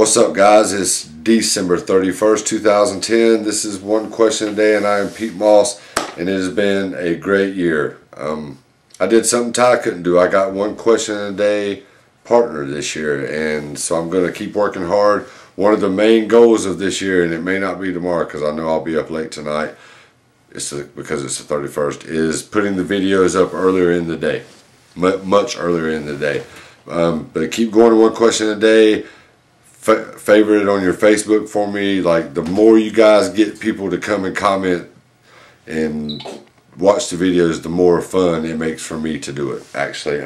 What's up, guys? It's December 31st, 2010. This is One Question a Day, and I am Pete Moss, and it has been a great year. I did something Ty couldn't do. I got One Question a Day partner this year, and so I'm going to keep working hard. One of the main goals of this year, and it may not be tomorrow because I know I'll be up late tonight, because it's the 31st, is putting the videos up earlier in the day, much earlier in the day. But keep going to One Question a Day. Favorite it on your Facebook for me. Like, the more you guys get people to come and comment and watch the videos, the more fun it makes for me to do it, actually.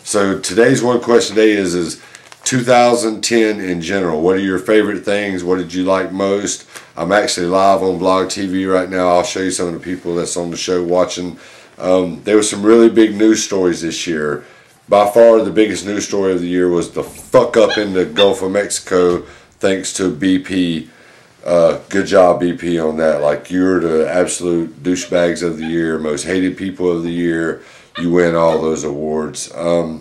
So today's One Question Day is 2010 in general. What are your favorite things? What did you like most? I'm actually live on Blog TV right now. I'll show you some of the people that's on the show watching. There were some really big news stories this year. By far the biggest news story of the year was the fuck up in the Gulf of Mexico, thanks to BP. Good job, BP, on that. Like, you're the absolute douchebags of the year, most hated people of the year. You win all those awards. The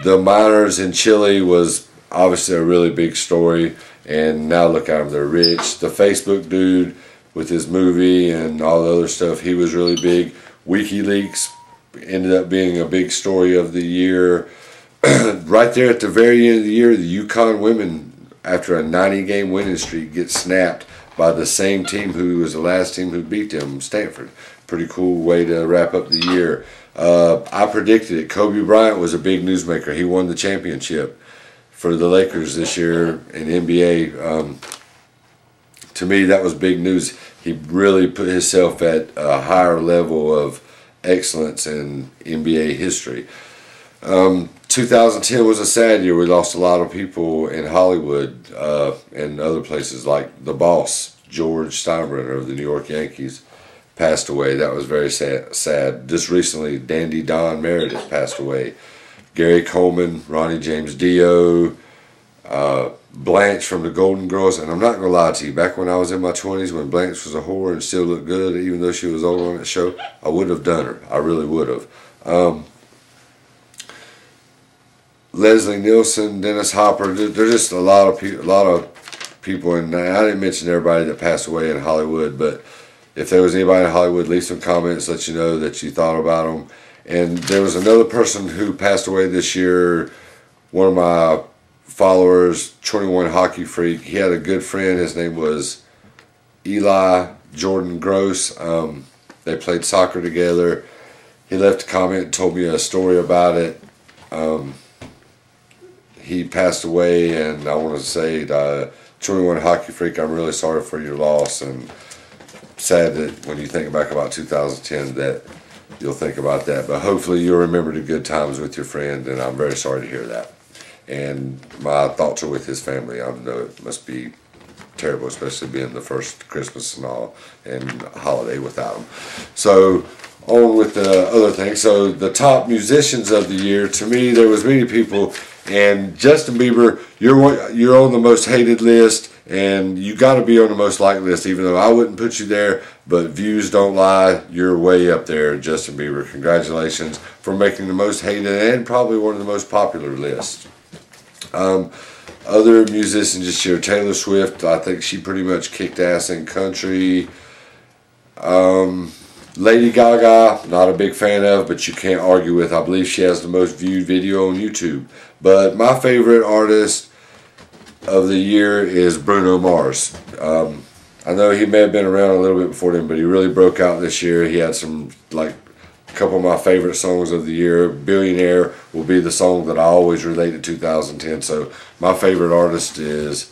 miners in Chile was obviously a really big story, and now look at them, they're rich. The Facebook dude with his movie and all the other stuff, he was really big. WikiLeaks ended up being a big story of the year. Right there at the very end of the year, the Yukon women, after a 90-game winning streak, get snapped by the same team who was the last team who beat them, Stanford. Pretty cool way to wrap up the year. I predicted it. Kobe Bryant was a big newsmaker. He won the championship for the Lakers this year in NBA. To me, that was big news. He really put himself at a higher level of excellence in NBA history. 2010 was a sad year. We lost a lot of people in Hollywood and other places, like the boss, George Steinbrenner of the New York Yankees, passed away. That was very sad. Just recently, Dandy Don Meredith passed away. Gary Coleman, Ronnie James Dio, Blanche from the Golden Girls. And I'm not going to lie to you, back when I was in my 20s, when Blanche was a whore and still looked good, even though she was old on that show, I would have done her. I really would have. Leslie Nielsen, Dennis Hopper, there's just a lot of people, and I didn't mention everybody that passed away in Hollywood, but if there was anybody in Hollywood, leave some comments, let you know that you thought about them. And there was another person who passed away this year, one of my followers, 21 Hockey Freak. He had a good friend. His name was Eli Jordan Gross. They played soccer together. He left a comment and told me a story about it. He passed away, and I want to say, 21 Hockey Freak, I'm really sorry for your loss, and sad that when you think back about 2010 that you'll think about that. But hopefully you'll remember the good times with your friend, and I'm very sorry to hear that. And my thoughts are with his family. I know it must be terrible, especially being the first Christmas and all, and holiday without him. So on with the other things. So the top musicians of the year, to me, there was many people, and Justin Bieber, you're on the most hated list, and you got to be on the most liked list, even though I wouldn't put you there. But views don't lie. You're way up there, Justin Bieber. Congratulations for making the most hated and probably one of the most popular lists. Other musicians this year, Taylor Swift, I think she pretty much kicked ass in country. Lady Gaga, not a big fan of, but you can't argue with. I believe she has the most viewed video on YouTube. But my favorite artist of the year is Bruno Mars. I know he may have been around a little bit before then, but he really broke out this year. He had some, like, a couple of my favorite songs of the year. Billionaire will be the song that I always relate to 2010. So my favorite artist is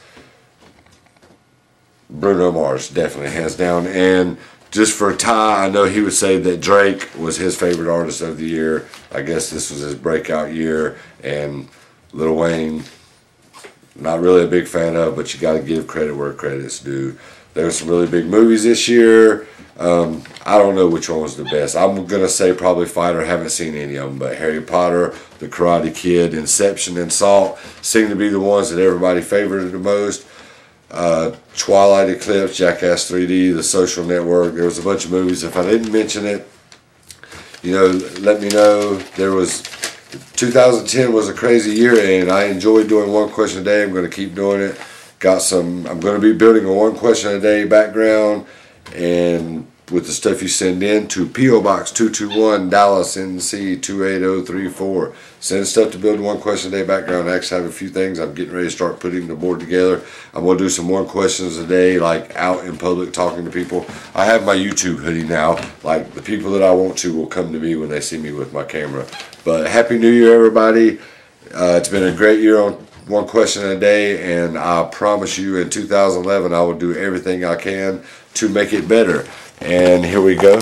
Bruno Mars, definitely, hands down. And just for Ty, I know he would say that Drake was his favorite artist of the year. I guess this was his breakout year. And Lil Wayne, not really a big fan of, but you got to give credit where credit's due. There were some really big movies this year. I don't know which one was the best. I'm going to say probably Fighter. I haven't seen any of them, but Harry Potter, The Karate Kid, Inception, and Salt seem to be the ones that everybody favored the most. Twilight Eclipse, Jackass 3D, The Social Network. There was a bunch of movies. If I didn't mention it, you know, let me know. There was 2010 was a crazy year, and I enjoyed doing one question a day. I'm going to keep doing it. I'm going to be building a one question a day background, and with the stuff you send in to P.O. Box 221, Dallas, NC 28034. Send stuff to build one question a day background. I actually have a few things. I'm getting ready to start putting the board together. I'm going to do some one questions a day, like out in public talking to people. I have my YouTube hoodie now. Like, the people that I want to will come to me when they see me with my camera. But Happy New Year, everybody. It's been a great year on one question a day, and I promise you in 2011 I will do everything I can to make it better. And here we go.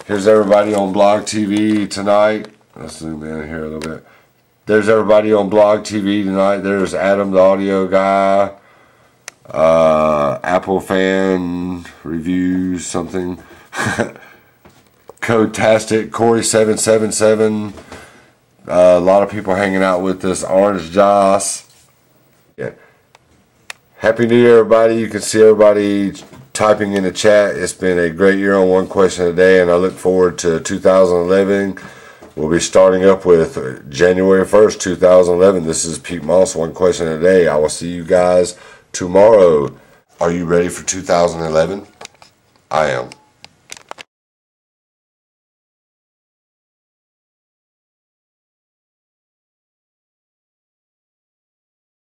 Here's everybody on Blog TV tonight. Let's zoom in here a little bit. There's everybody on Blog TV tonight. There's Adam, the audio guy. Apple fan reviews something. Codetastic, Corey777. A lot of people hanging out with us. Orange Joss. Yeah. Happy New Year, everybody. You can see everybody typing in the chat. It's been a great year on one question a day, and I look forward to 2011. We'll be starting up with January 1st, 2011. This is Pete Moss, one question a day. I will see you guys tomorrow. Are you ready for 2011? I am.